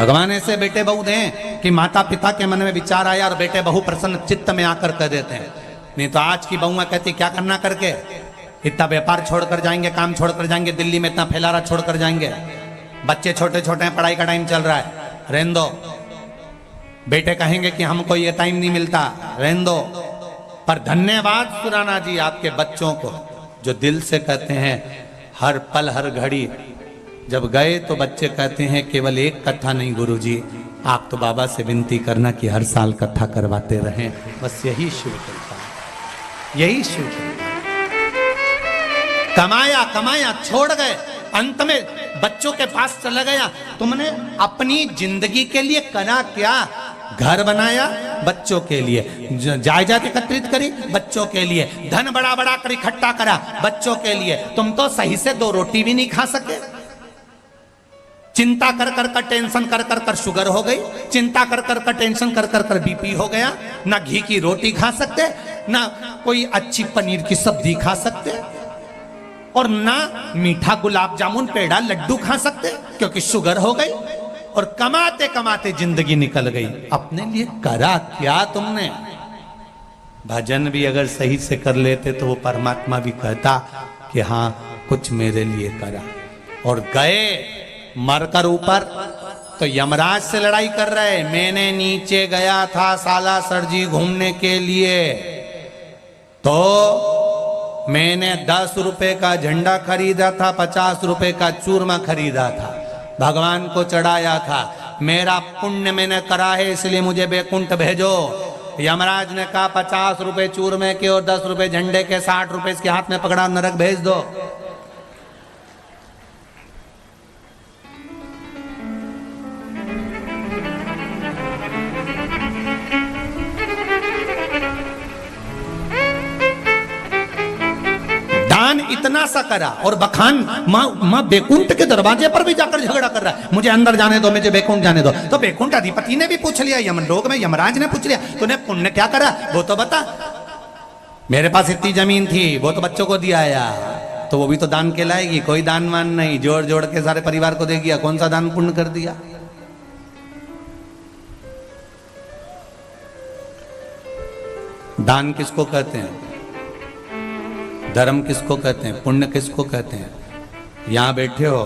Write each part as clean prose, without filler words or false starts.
भगवान ऐसे बेटे बहू दें कि माता पिता के मन में विचार आया और बेटे बहू प्रसन्न चित्त में आकर कह देते हैं। नहीं तो आज की बहुआ कहती क्या करना करके, इतना व्यापार छोड़कर जाएंगे, काम छोड़कर जाएंगे, दिल्ली में इतना फैलारा छोड़कर जाएंगे, बच्चे छोटे छोटे हैं, पढ़ाई का टाइम चल रहा है, रहने दो। बेटे कहेंगे कि हमको ये टाइम नहीं मिलता, रहने दो। पर धन्यवाद सुराना जी आपके बच्चों को जो दिल से कहते हैं हर पल हर घड़ी। जब गए तो बच्चे कहते हैं केवल एक कथा नहीं गुरुजी, आप तो बाबा से विनती करना कि हर साल कथा करवाते रहें। बस यही शिव कृपा, यही शिव कृपा। कमाया कमाया छोड़ गए, अंत में बच्चों के पास चला गया। तुमने अपनी जिंदगी के लिए करा क्या? घर बनाया बच्चों के लिए, जायदाद एकत्रित करी बच्चों के लिए, धन बड़ा बड़ा कर इकट्ठा करा बच्चों के लिए। तुम तो सही से 2 रोटी भी नहीं खा सके। चिंता कर कर कर टेंशन कर कर कर शुगर हो गई, चिंता कर कर कर टेंशन कर कर कर बीपी हो गया। ना घी की रोटी खा सकते, ना कोई अच्छी पनीर की सब्जी खा सकते, और ना मीठा गुलाब जामुन पेड़ा लड्डू खा सकते क्योंकि शुगर हो गई। और कमाते कमाते जिंदगी निकल गई। अपने लिए करा क्या तुमने? भजन भी अगर सही से कर लेते तो वो परमात्मा भी कहता कि हाँ कुछ मेरे लिए करा। और गए मरकर ऊपर तो यमराज से लड़ाई कर रहे। मैंने नीचे गया था सालासर जी घूमने के लिए, तो मैंने 10 रुपए का झंडा खरीदा था, 50 रुपए का चूरमा खरीदा था, भगवान को चढ़ाया था। मेरा पुण्य मैंने करा है इसलिए मुझे बैकुंठ भेजो। यमराज ने कहा 50 रुपए चूरमे के और 10 रुपए झंडे के, 60 रुपए इसके हाथ में पकड़ा, नरक भेज दो। इतना सा करा और बखान माँ बैकुंठ के दरवाजे पर भी जाकर झगड़ा कर रहा है, मुझे अंदर जाने दो, मुझे बैकुंठ जाने दो। तो बैकुंठ अधिपति ने भी पूछ लिया, यमलोक में यमराज ने पूछ लिया, तूने पुण्य क्या करा वो तो बता। मेरे पास इतनी जमीन थी वो तो बच्चों को दिया आया, तो वो भी तो दान कहलाएगी। कोई दान मान नहीं, जोड़ जोड़ के सारे परिवार को दे दिया, कौन सा दान पुण्य कर दिया? दान किसको कहते हैं? धर्म किसको कहते हैं? पुण्य किसको कहते हैं? यहां बैठे हो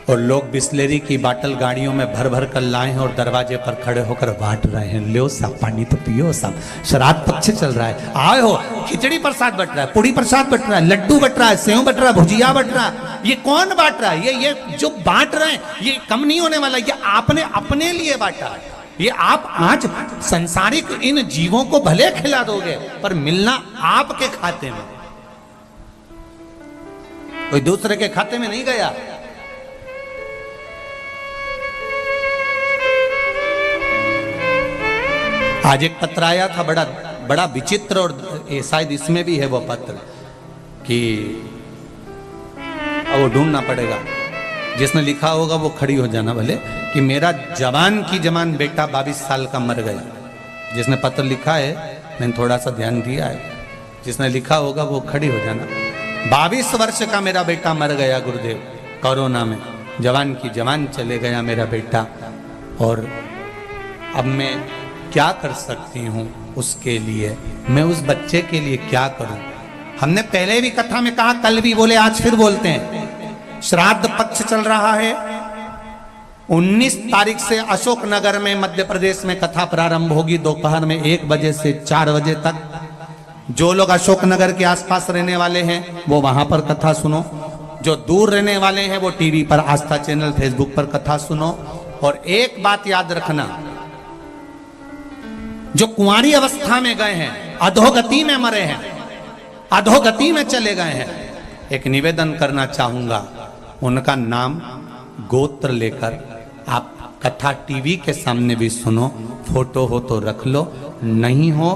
और लोग बिस्लेरी की बाटल गाड़ियों में भर भर कर लाए हैं और दरवाजे पर खड़े होकर बांट रहे हैं, लो सब पानी तो पियो सब। श्राद्ध पक्ष चल रहा है, आए हो, खिचड़ी प्रसाद बट रहा है, पूड़ी प्रसाद बट रहा है, लड्डू बट रहा है, सेव बट रहा है, भुजिया बट रहा है। ये कौन बांट रहा है? ये जो बांट रहे हैं ये कम नहीं होने वाला, ये आपने अपने लिए बांटा। ये आप आज संसारिक इन जीवों को भले खिला दोगे पर मिलना आपके खाते में, कोई दूसरे के खाते में नहीं गया। आज एक पत्र आया था बड़ा बड़ा विचित्र, और शायद इसमें भी है वो पत्र कि अब वो ढूंढना पड़ेगा, जिसने लिखा होगा वो खड़ी हो जाना भले, कि मेरा जवान की जवान बेटा 22 साल का मर गया। जिसने पत्र लिखा है मैंने थोड़ा सा ध्यान दिया है, जिसने लिखा होगा वो खड़ी हो जाना। 22 वर्ष का मेरा बेटा मर गया गुरुदेव, कोरोना में। जवान की जवान चले गया मेरा बेटा, और अब मैं क्या कर सकती हूँ उसके लिए? मैं उस बच्चे के लिए क्या करूं? हमने पहले भी कथा में कहा, कल भी बोले, आज फिर बोलते हैं। श्राद्ध पक्ष चल रहा है। 19 तारीख से अशोकनगर में मध्य प्रदेश में कथा प्रारंभ होगी, दोपहर में 1 बजे से 4 बजे तक। जो लोग अशोकनगर के आसपास रहने वाले हैं वो वहां पर कथा सुनो, जो दूर रहने वाले हैं वो टीवी पर, आस्था चैनल, फेसबुक पर कथा सुनो। और एक बात याद रखना, जो कुंवारी अवस्था में गए हैं, अधोगति में मरे हैं, अधोगति में चले गए हैं, एक निवेदन करना चाहूंगा, उनका नाम गोत्र लेकर आप कथा टीवी के सामने भी सुनो। फोटो हो तो रख लो, नहीं हो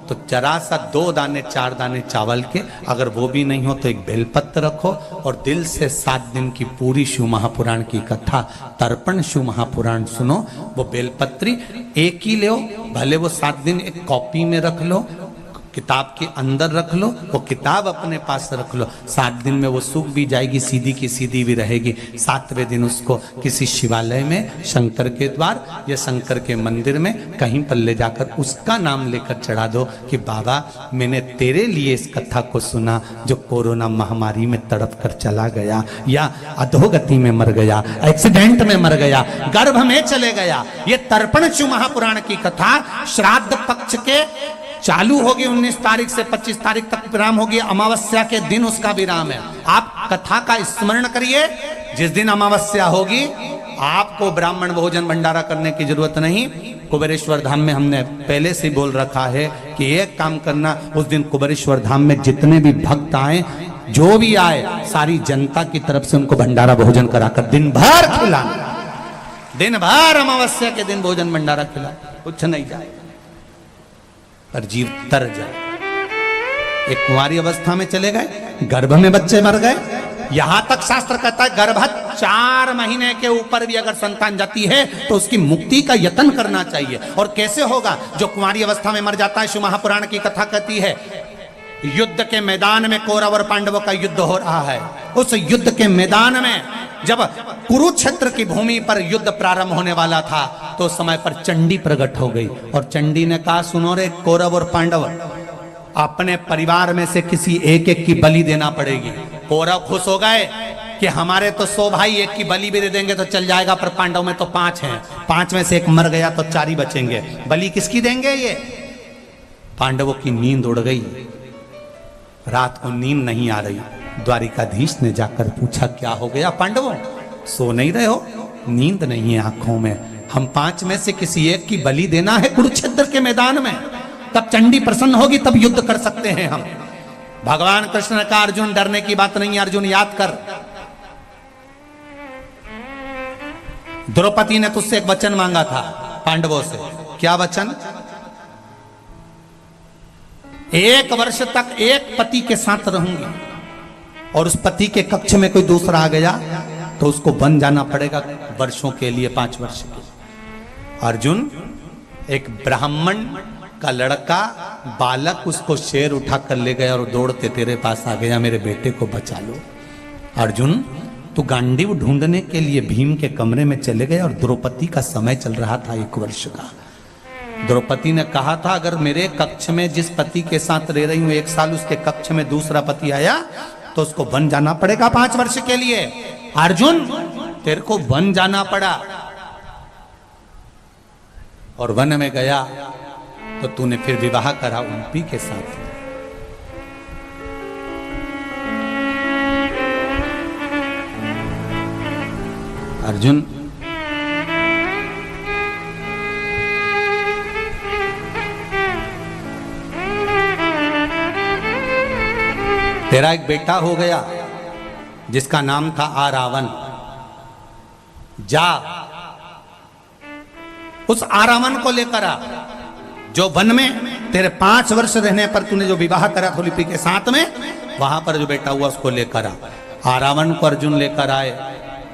तो जरा सा 2 दाने 4 दाने चावल के, अगर वो भी नहीं हो तो एक बेलपत्र रखो और दिल से 7 दिन की पूरी शिव महापुराण की कथा, तर्पण शिव महापुराण सुनो। वो बेलपत्री एक ही लो, भले वो 7 दिन एक कॉपी में रख लो, किताब के अंदर रख लो, वो किताब अपने पास रख लो। 7 दिन में वो सूख भी जाएगी, सीधी की सीधी भी रहेगी। 7वें दिन उसको किसी शिवालय में, शंकर के द्वार या शंकर के मंदिर में कहीं पर ले जाकर उसका नाम लेकर चढ़ा दो कि बाबा मैंने तेरे लिए इस कथा को सुना, जो कोरोना महामारी में तड़प कर चला गया, या अधोगति में मर गया, एक्सीडेंट में मर गया, गर्भ में चले गया। ये तर्पणचु महापुराण की कथा श्राद्ध पक्ष के चालू होगी 19 तारीख से 25 तारीख तक विराम होगी। अमावस्या के दिन उसका विराम है। आप कथा का स्मरण करिए। जिस दिन अमावस्या होगी आपको ब्राह्मण भोजन भंडारा करने की जरूरत नहीं। कुबेरेश्वर धाम में हमने पहले से बोल रखा है कि एक काम करना, उस दिन कुबेरेश्वर धाम में जितने भी भक्त आए, जो भी आए, सारी जनता की तरफ से उनको भंडारा भोजन कराकर दिन भर खिलाना। दिन भर अमावस्या के दिन भोजन भंडारा खिला, कुछ नहीं जाए पर जीव तर जाए। एक कुंवारी अवस्था में चले गए, गर्भ में बच्चे मर गए। यहां तक शास्त्र कहता है गर्भस्थ 4 महीने के ऊपर भी अगर संतान जाती है तो उसकी मुक्ति का यत्न करना चाहिए। और कैसे होगा? जो कुंवारी अवस्था में मर जाता है, शिव महापुराण की कथा कहती है युद्ध के मैदान में कौरव और पांडवों का युद्ध हो रहा है। उस युद्ध के मैदान में जब कुरुक्षेत्र की भूमि पर युद्ध प्रारंभ होने वाला था तो उस समय पर चंडी प्रकट हो गई और चंडी ने कहा, सुनो रे कौरव और पांडव, अपने परिवार में से किसी एक एक की बलि देना पड़ेगी। कौरव खुश हो गए कि हमारे तो 100 भाई, एक की बलि भी दे देंगे तो चल जाएगा, पर पांडव में तो 5 हैं, 5 में से एक मर गया तो 4 ही बचेंगे, बलि किसकी देंगे? ये पांडवों की नींद उड़ गई। रात को नींद नहीं आ रही। द्वारिकाधीश ने जाकर पूछा, क्या हो गया पांडवों, सो नहीं रहे हो? नींद नहीं है आंखों में। हम 5 में से किसी एक की बलि देना है कुरुक्षेत्र के मैदान में, तब चंडी प्रसन्न होगी, तब युद्ध कर सकते हैं हम। भगवान कृष्ण ने कहा, अर्जुन डरने की बात नहीं है, अर्जुन याद कर, द्रौपदी ने तुझसे एक वचन मांगा था पांडवों से। क्या वचन? 1 वर्ष तक एक पति के साथ रहूंगी और उस पति के कक्ष में कोई दूसरा आ गया तो उसको बन जाना पड़ेगा वर्षों के लिए, 5 वर्ष के। अर्जुन, एक ब्राह्मण का लड़का बालक उसको शेर उठा कर ले गया और दौड़ते तेरे पास आ गया, मेरे बेटे को बचा लो। अर्जुन, तू गांडीव ढूंढने के लिए भीम के कमरे में चले गए और द्रौपदी का समय चल रहा था 1 वर्ष का। द्रौपदी ने कहा था, अगर मेरे कक्ष में जिस पति के साथ रह रही हूं 1 साल, उसके कक्ष में दूसरा पति आया तो उसको वन जाना पड़ेगा 5 वर्ष के लिए। अर्जुन, तेरे को वन जाना पड़ा और वन में गया तो तूने फिर विवाह करा उनपी के साथ। अर्जुन, तेरा एक बेटा हो गया जिसका नाम था आरावन। जा उस आरावन को लेकर आ, जो वन में तेरे 5 वर्ष रहने पर तूने जो विवाह करा था लिपि के साथ में, वहां पर जो बेटा हुआ उसको लेकर आ। आरावन को अर्जुन लेकर आए।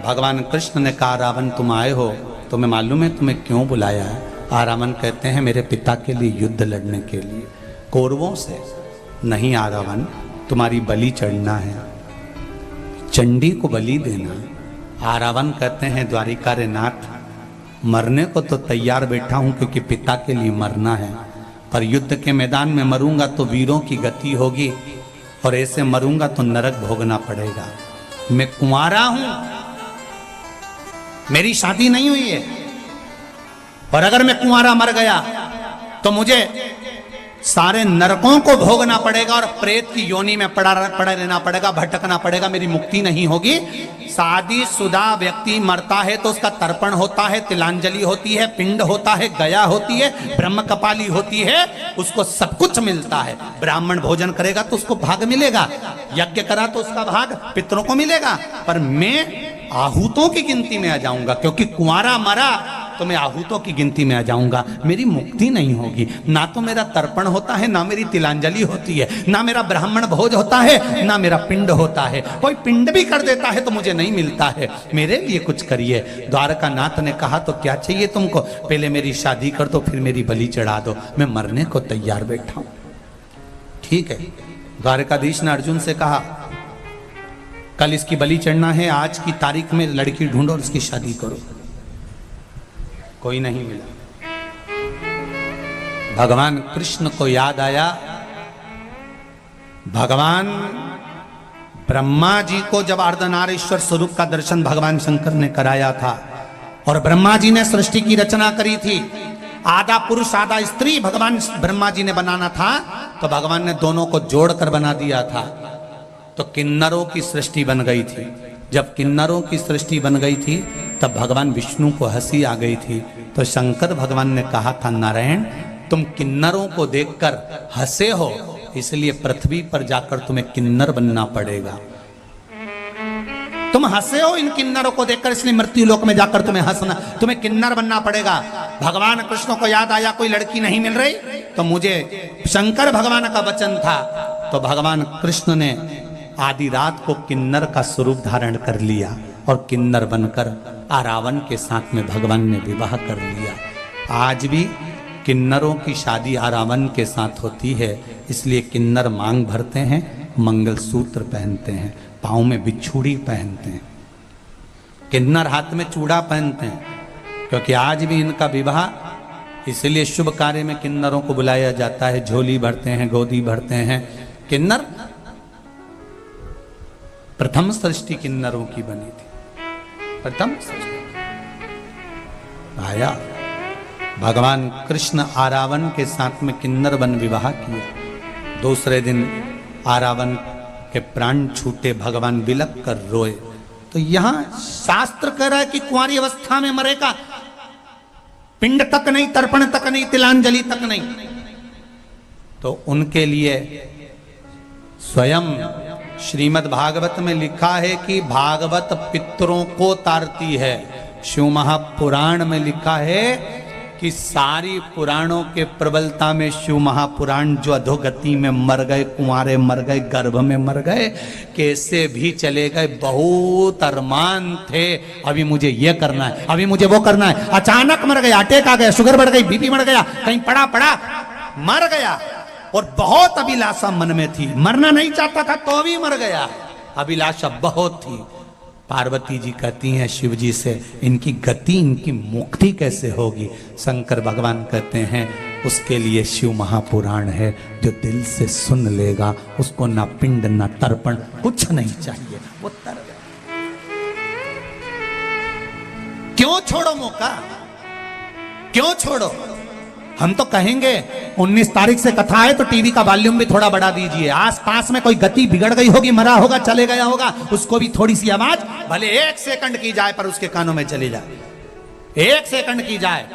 भगवान कृष्ण ने कहा, रावण तुम आए हो, तुम्हें मालूम है तुम्हें क्यों बुलाया है? आरावन कहते हैं, मेरे पिता के लिए युद्ध लड़ने के लिए कौरवों से। नहीं आरावन, तुम्हारी बलि चढ़ना है, चंडी को बलि देना। आरावन कहते हैं, द्वारिका रे नाथ, मरने को तो तैयार बैठा हूं क्योंकि पिता के लिए मरना है, पर युद्ध के मैदान में मरूंगा तो वीरों की गति होगी और ऐसे मरूंगा तो नरक भोगना पड़ेगा। मैं कुंवारा हूं, मेरी शादी नहीं हुई है, और अगर मैं कुंवारा मर गया तो मुझे सारे नरकों को भोगना पड़ेगा और प्रेत की योनि में पड़ा रहना पड़ेगा, भटकना पड़ेगा, मेरी मुक्ति नहीं होगी। शादीशुदा व्यक्ति मरता है तो उसका तर्पण होता है, तिलांजलि होती है, पिंड होता है, गया होती है, ब्रह्म कपाली होती है, उसको सब कुछ मिलता है। ब्राह्मण भोजन करेगा तो उसको भाग मिलेगा, यज्ञ करा तो उसका भाग पितरों को मिलेगा, पर मैं आहूतों की गिनती में आ जाऊंगा, क्योंकि कुंवारा मरा तो मैं आहूतों की गिनती में आ जाऊंगा, मेरी मुक्ति नहीं होगी। ना तो मेरा तर्पण होता है, ना मेरी तिलांजलि होती है, ना मेरा ब्राह्मण भोज होता है, ना मेरा पिंड होता है। कोई पिंड भी कर देता है तो मुझे नहीं मिलता है, मेरे लिए कुछ करिए। द्वारका नाथ ने कहा, तो क्या चाहिए तुमको? पहले मेरी शादी कर दो, फिर मेरी बलि चढ़ा दो, मैं मरने को तैयार बैठा हूं। ठीक है। द्वारकाधीश ने अर्जुन से कहा कल इसकी बलि चढ़ना है, आज की तारीख में लड़की ढूंढो और उसकी शादी करो। कोई नहीं मिला। भगवान कृष्ण को याद आया, भगवान ब्रह्मा जी को जब अर्धनारीश्वर स्वरूप का दर्शन भगवान शंकर ने कराया था और ब्रह्मा जी ने सृष्टि की रचना करी थी, आधा पुरुष आधा स्त्री भगवान ब्रह्मा जी ने बनाना था, तो भगवान ने दोनों को जोड़कर बना दिया था, तो किन्नरों की सृष्टि बन गई थी। जब किन्नरों की सृष्टि बन गई थी तब भगवान विष्णु को हंसी आ गई थी, तो शंकर भगवान ने कहा था नारायण तुम किन्नरों को देखकर हंसे हो, इसलिए पृथ्वी पर जाकर तुम्हें किन्नर बनना पड़ेगा। तुम हंसे हो इन किन्नरों को देखकर, इसलिए मृत्यु लोक में जाकर तुम्हें किन्नर बनना पड़ेगा। भगवान कृष्ण को याद आया कोई लड़की नहीं मिल रही, तो मुझे शंकर भगवान का वचन था, तो भगवान कृष्ण ने आधी रात को किन्नर का स्वरूप धारण कर लिया और किन्नर बनकर आरावन के साथ में भगवान ने विवाह कर लिया। आज भी किन्नरों की शादी आरावन के साथ होती है, इसलिए किन्नर मांग भरते हैं, मंगलसूत्र पहनते हैं, पाँव में बिच्छूड़ी पहनते हैं, किन्नर हाथ में चूड़ा पहनते हैं, क्योंकि आज भी इनका विवाह, इसलिए शुभ कार्य में किन्नरों को बुलाया जाता है। झोली भरते हैं, गोदी भरते हैं। किन्नर प्रथम सृष्टि किन्नरों की बनी थी, प्रथम सृष्टि आया। भगवान कृष्ण आरावन के साथ में किन्नर बन विवाह किया। दूसरे दिन आरावन के प्राण छूटे, भगवान बिलक कर रोए। तो यहां शास्त्र कह रहा है कि कुंवारी अवस्था में मरेगा, पिंड तक नहीं, तर्पण तक नहीं, तिलांजलि तक नहीं। तो उनके लिए स्वयं श्रीमद् भागवत में लिखा है कि भागवत पितरों को तारती है। शिव महापुराण में लिखा है कि सारी पुराणों के प्रबलता में शिव महापुराण जो अधोगति में मर गए, कुंवारे मर गए, गर्भ में मर गए, कैसे भी चले गए, बहुत अरमान थे, अभी मुझे ये करना है, अभी मुझे वो करना है, अचानक मर गया, अटैक आ गया, शुगर बढ़ गई, बीपी बढ़ गया, कहीं पड़ा मर गया। और बहुत अभिलाषा मन में थी, मरना नहीं चाहता था तो भी मर गया, अभिलाषा बहुत थी। पार्वती जी कहती हैं शिव जी से इनकी गति, इनकी मुक्ति कैसे होगी? शंकर भगवान कहते हैं उसके लिए शिव महापुराण है, जो दिल से सुन लेगा उसको ना पिंड ना तर्पण कुछ नहीं चाहिए, वो तर गया। क्यों छोड़ो मौका, क्यों छोड़ो? हम तो कहेंगे 19 तारीख से कथा है तो टीवी का वॉल्यूम भी थोड़ा बढ़ा दीजिए। आस पास में कोई गति बिगड़ गई होगी, मरा होगा, चले गया होगा, उसको भी थोड़ी सी आवाज भले 1 सेकंड की जाए पर उसके कानों में चली जाए, 1 सेकंड की जाए।